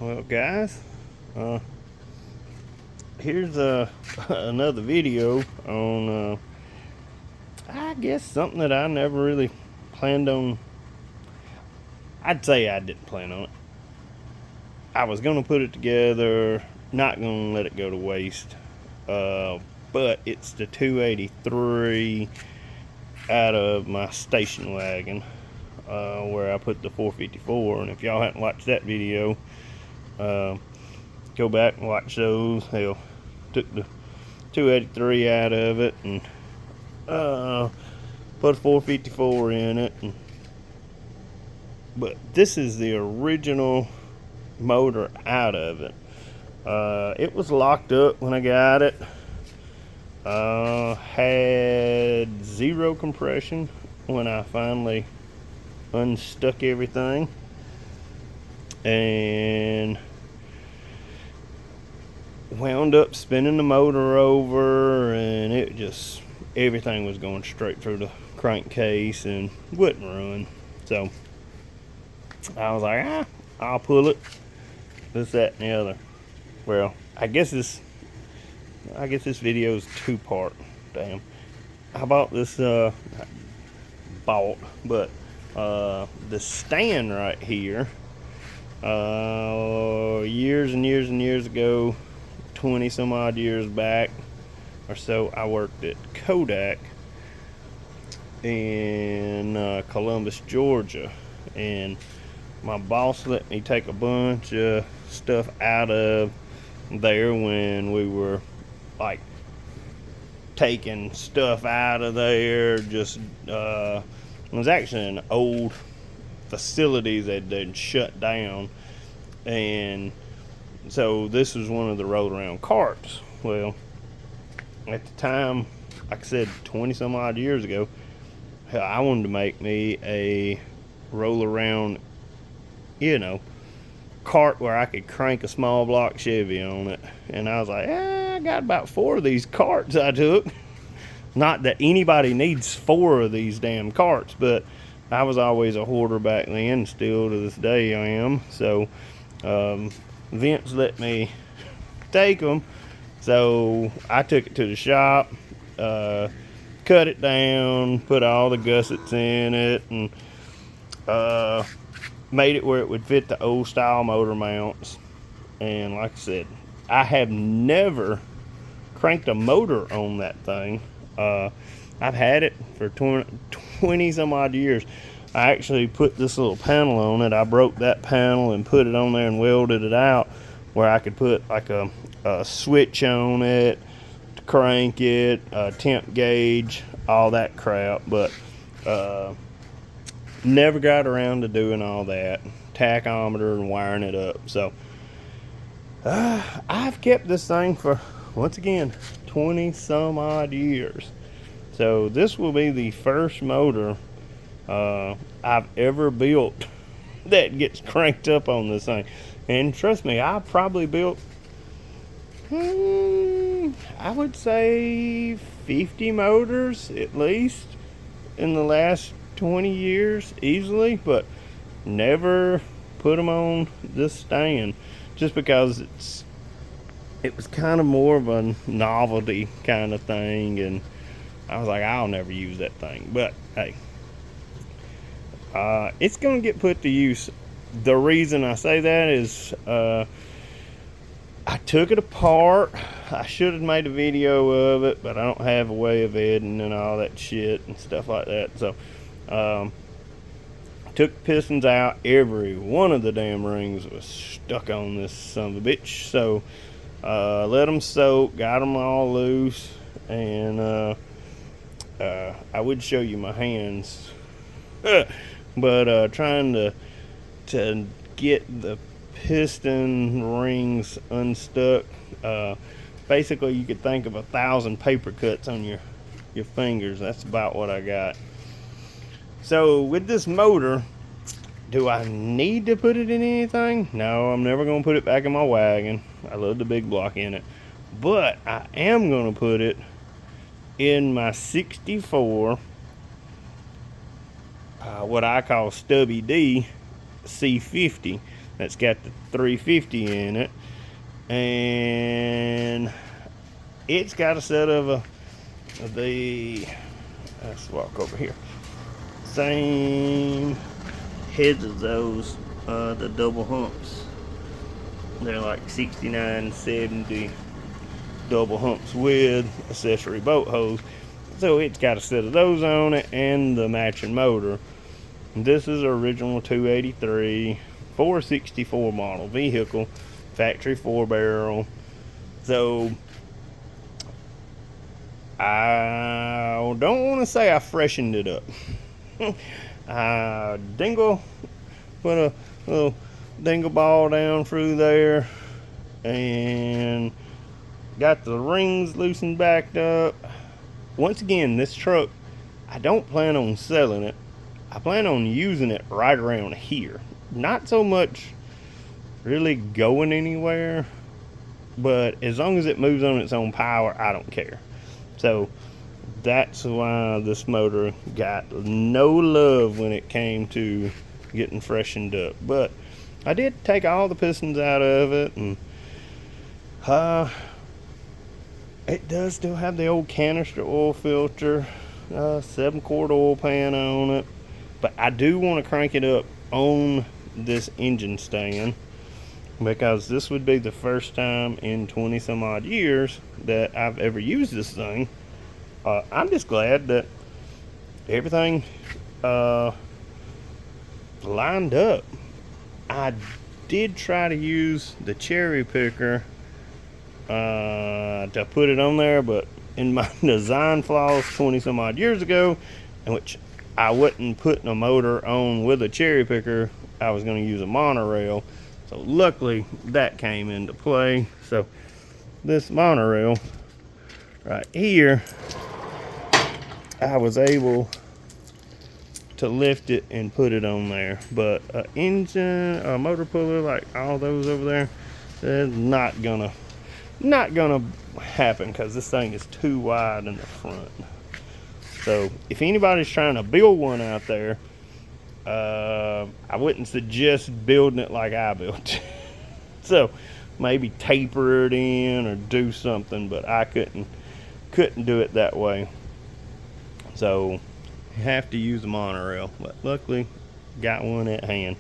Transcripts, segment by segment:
Well, guys, here's another video on, I guess, something that I never really planned on. I'd say I didn't plan on it. I was going to put it together, not going to let it go to waste. But it's the 283 out of my station wagon, where I put the 454. And if y'all haven't watched that video, go back and watch those. Hell, took the 283 out of it and put a 454 in it. But this is the original motor out of it. It was locked up when I got it. Had zero compression when I finally unstuck everything, and wound up spinning the motor over, and it just, everything was going straight through the crankcase and wouldn't run. So I was like, I'll pull it, this, that, and the other. Well, I guess this video is two-part. Damn, I bought this, the stand right here, years and years and years ago, 20 some odd years back or so. I worked at Kodak in Columbus, Georgia, and my boss let me take a bunch of stuff out of there when we were like taking stuff out of there. Just it was actually an old facility that they'd shut down, and so this was one of the roll around carts. Well, at the time, like I said, 20 some odd years ago, I wanted to make me a roll around, cart where I could crank a small block Chevy on it. And I was like, I got about 4 of these carts I took. Not that anybody needs 4 of these damn carts, but I was always a hoarder back then, still to this day I am. So Vince let me take them, so I took it to the shop, cut it down, put all the gussets in it, and made it where it would fit the old style motor mounts. And like I said, I have never cranked a motor on that thing. I've had it for 20 some odd years. I actually put this little panel on it. I broke that panel and put it on there and welded it out where I could put like a switch on it to crank it, a temp gauge, all that crap. But never got around to doing all that, tachometer and wiring it up. So I've kept this thing for, once again, 20 some odd years. So this will be the first motor I've ever built that gets cranked up on this thing. And trust me, I probably built, I would say 50 motors at least in the last 20 years easily, but never put them on this stand just because it was kind of more of a novelty kind of thing, and I was like, I'll never use that thing. But hey, it's gonna get put to use. The reason I say that is I took it apart. I should have made a video of it, but I don't have a way of editing and all that shit and stuff like that. So took the pistons out. Every one of the damn rings was stuck on this son of a bitch. So let them soak, got them all loose, and I would show you my hands, but trying to get the piston rings unstuck, basically you could think of 1,000 paper cuts on your fingers. That's about what I got. So with this motor, do I need to put it in anything? No, I'm never going to put it back in my wagon. I love the big block in it. But I am going to put it in my 64, what I call Stubby D C50. that's got the 350 in it, and it's got a set of let's walk over here, same heads as those, the double humps. They're like 69, 70 double humps with accessory boat hose. So it's got a set of those on it and the matching motor. This is an original 283 464 model vehicle, factory 4-barrel. So I don't want to say I freshened it up. I put a little dingle ball down through there and got the rings loosened back up. Once again, this truck, I don't plan on selling it. I plan on using it right around here. Not so much really going anywhere, but as long as it moves on its own power, I don't care. So that's why this motor got no love when it came to getting freshened up. But I did take all the pistons out of it, and it does still have the old canister oil filter, 7-quart oil pan on it. But I do want to crank it up on this engine stand, because this would be the first time in 20 some odd years that I've ever used this thing. I'm just glad that everything lined up. I did try to use the cherry picker to put it on there, but in my design flaws 20 some odd years ago, in which I wasn't putting a motor on with a cherry picker, I was going to use a monorail. So luckily that came into play. So this monorail right here, I was able to lift it and put it on there. But an engine, a motor puller like all those over there, that's not gonna happen, because this thing is too wide in the front. So if anybody's trying to build one out there, I wouldn't suggest building it like I built it. So maybe taper it in or do something, but I couldn't do it that way. So you have to use a monorail, but luckily got one at hand.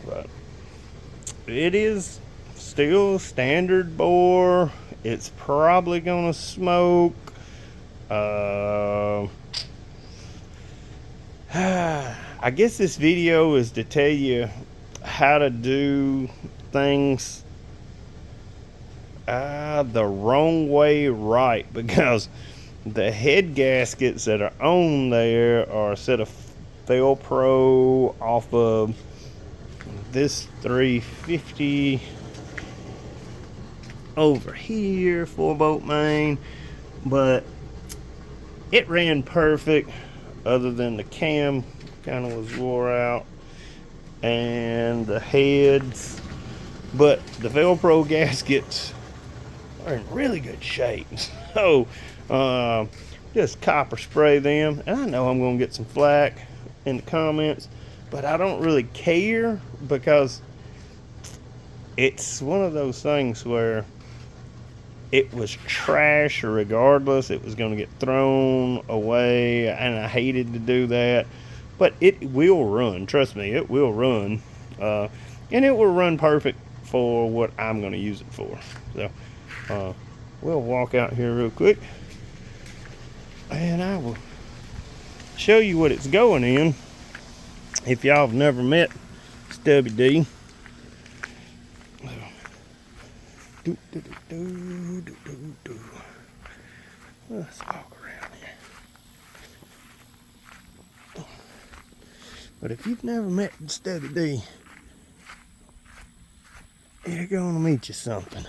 But it is still standard bore. It's probably gonna smoke. I guess this video is to tell you how to do things the wrong way right, because the head gaskets that are on there are a set of Velcro off of this 350 over here for boat main, but it ran perfect other than the cam kind of was wore out and the heads, but the Velcro gaskets are in really good shape. So just copper spray them, and I know I'm gonna get some flack in the comments, but I don't really care, because it's one of those things where it was trash regardless. It was going to get thrown away, and I hated to do that. But it will run. Trust me, it will run. And it will run perfect for what I'm going to use it for. So we'll walk out here real quick, and I will show you what it's going in. If y'all have never met Stubby D. Let's walk around here. But if you've never met Stubby D, you're gonna meet you something.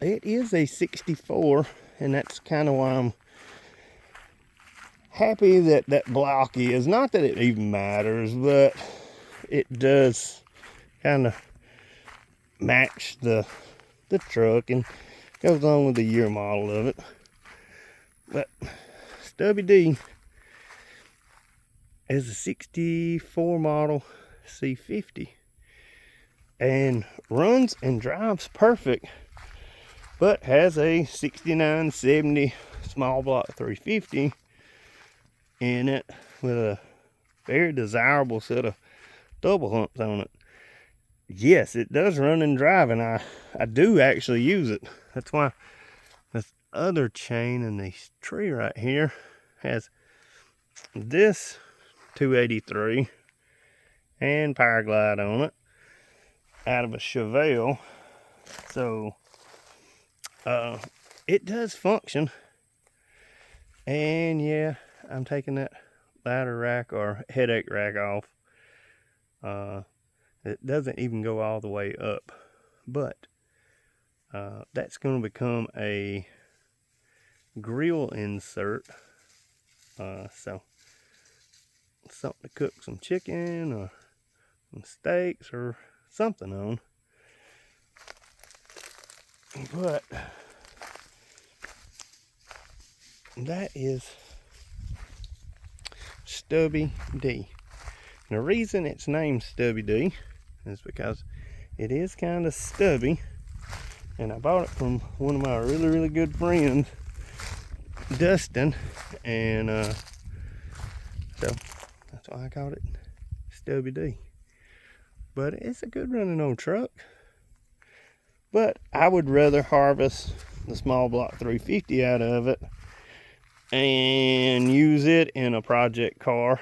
It is a 64, and that's kind of why I'm happy that that block is. Not that it even matters, but it does kind of match the truck and goes along with the year model of it. But Stubby D is a 64 model C50 and runs and drives perfect, but has a 6970 small block 350 in it with a very desirable set of double humps on it. Yes, it does run and drive, and I do actually use it. That's why this other chain in this tree right here has this 283 and Power Glide on it out of a Chevelle. So it does function. And yeah, I'm taking that ladder rack or headache rack off. It doesn't even go all the way up, but that's going to become a grill insert. So something to cook some chicken or some steaks or something on. But that is Stubby D. And the reason it's named Stubby D is because it is kind of stubby, and I bought it from one of my really good friends, Dustin, and so that's why I called it Stubby D. But it's a good running old truck. But I would rather harvest the small block 350 out of it and use it in a project car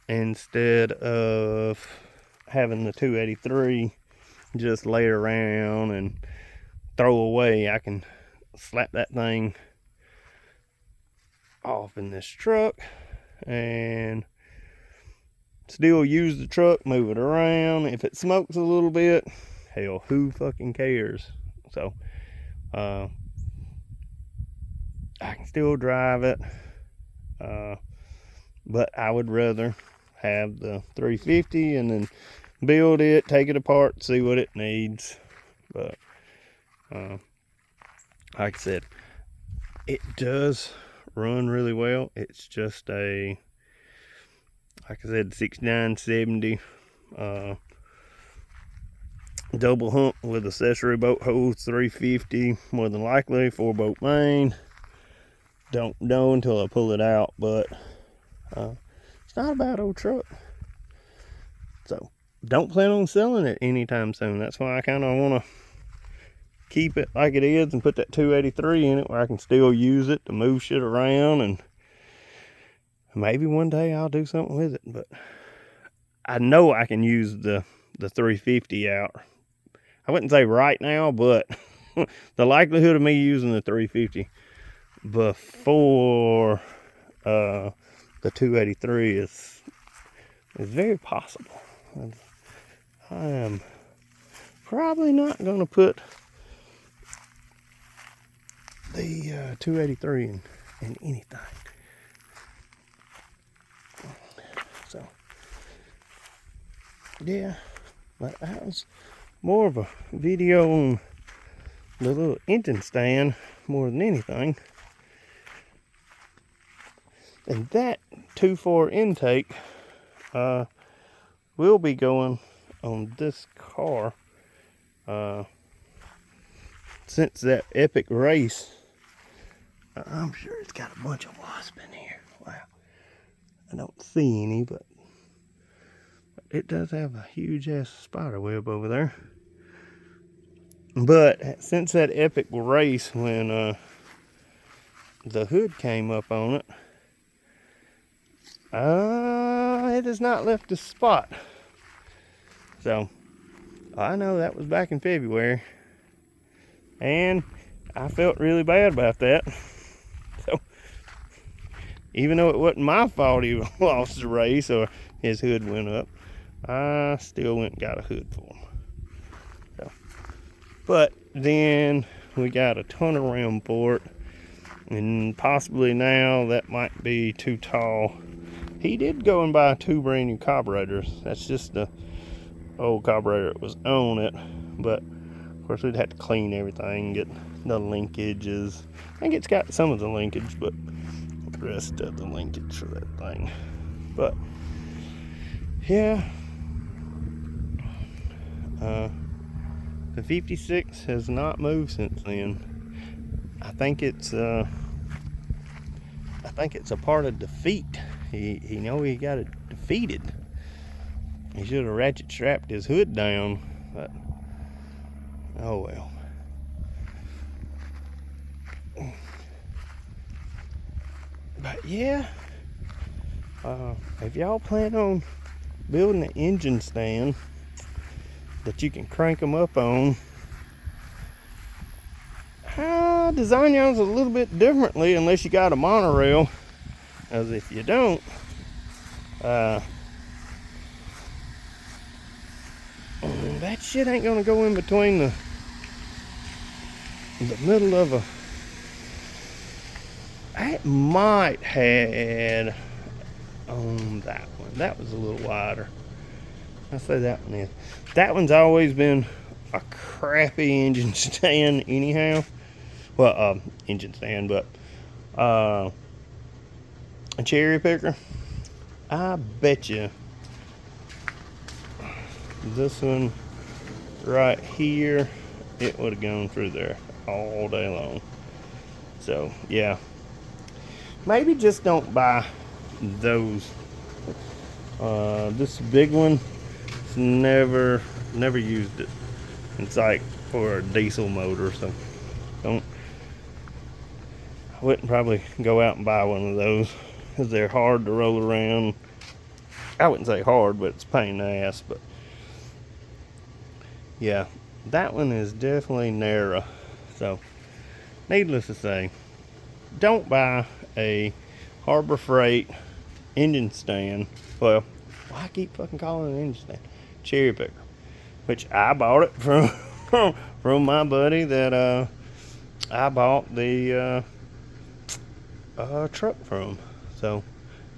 instead of having the 283 just lay around and throw away. I can slap that thing off in this truck and still use the truck, move it around. If it smokes a little bit, hell, who fucking cares? So I can still drive it, but I would rather have the 350 and then build it, take it apart, see what it needs. But like I said, it does run really well. It's just a, like I said, 6970 double hump with accessory boat hose, 350, more than likely 4-bolt main. Don't know until I pull it out, but it's not a bad old truck. So don't plan on selling it anytime soon. That's why I kind of want to keep it like it is and put that 283 in it where I can still use it to move shit around, and maybe one day I'll do something with it. But I know I can use the 350 out. I wouldn't say right now, but the likelihood of me using the 350 before the 283 is very possible. I am probably not going to put the 283 in anything. So yeah, but that was more of a video on the little engine stand more than anything. And that 2.4 intake will be going on this car. Since that epic race, I'm sure it's got a bunch of wasps in here. Wow. I don't see any, but it does have a huge ass spider web over there. But since that epic race when the hood came up on it, it has not left a spot. So I know that was back in February, and I felt really bad about that. So even though it wasn't my fault he lost the race or his hood went up, I still went and got a hood for him. So, but then we got a ton of rim for it, and possibly now that might be too tall. He did go and buy 2 brand new carburetors. That's just the old carburetor that was on it, but of course we'd have to clean everything, get the linkages. I think it's got some of the linkage, but the rest of the linkage for that thing. But yeah, the 56 has not moved since then. I think it's a part of defeat. He know he got it defeated. He should have ratchet strapped his hood down, but oh well. But yeah, if y'all plan on building an engine stand that you can crank them up on, design yours a little bit differently unless you got a monorail. As if you don't, that shit ain't gonna go in between the middle of a. I might had on that one. That was a little wider. I say that one is. That one's always been a crappy engine stand anyhow. Well, engine stand, but a cherry picker. I bet you this one right here, it would have gone through there all day long. So yeah, maybe just don't buy those. This big one, never used it. It's like for a diesel motor, so I wouldn't probably go out and buy one of those because they're hard to roll around. I wouldn't say hard, but it's a pain in the ass. But yeah, that one is definitely narrow. So needless to say, don't buy a Harbor Freight engine stand. Well, why I keep fucking calling it an engine stand? Cherry picker, which I bought it from from my buddy that I bought the truck from. So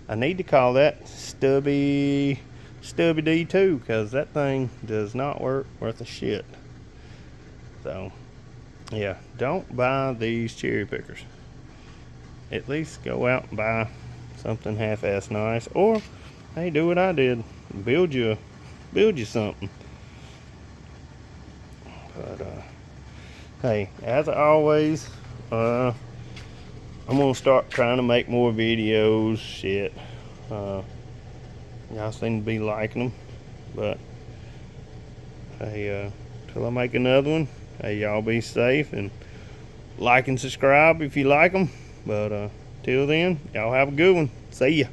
I need to call that Stubby D2 because that thing does not work worth a shit. So yeah, don't buy these cherry pickers. At least go out and buy something half-ass nice, or hey, do what I did, build you something. But hey, as always, I'm gonna start trying to make more videos. Shit, y'all seem to be liking them, but hey, till I make another one, hey, y'all be safe and like and subscribe if you like them. But till then, y'all have a good one. See ya.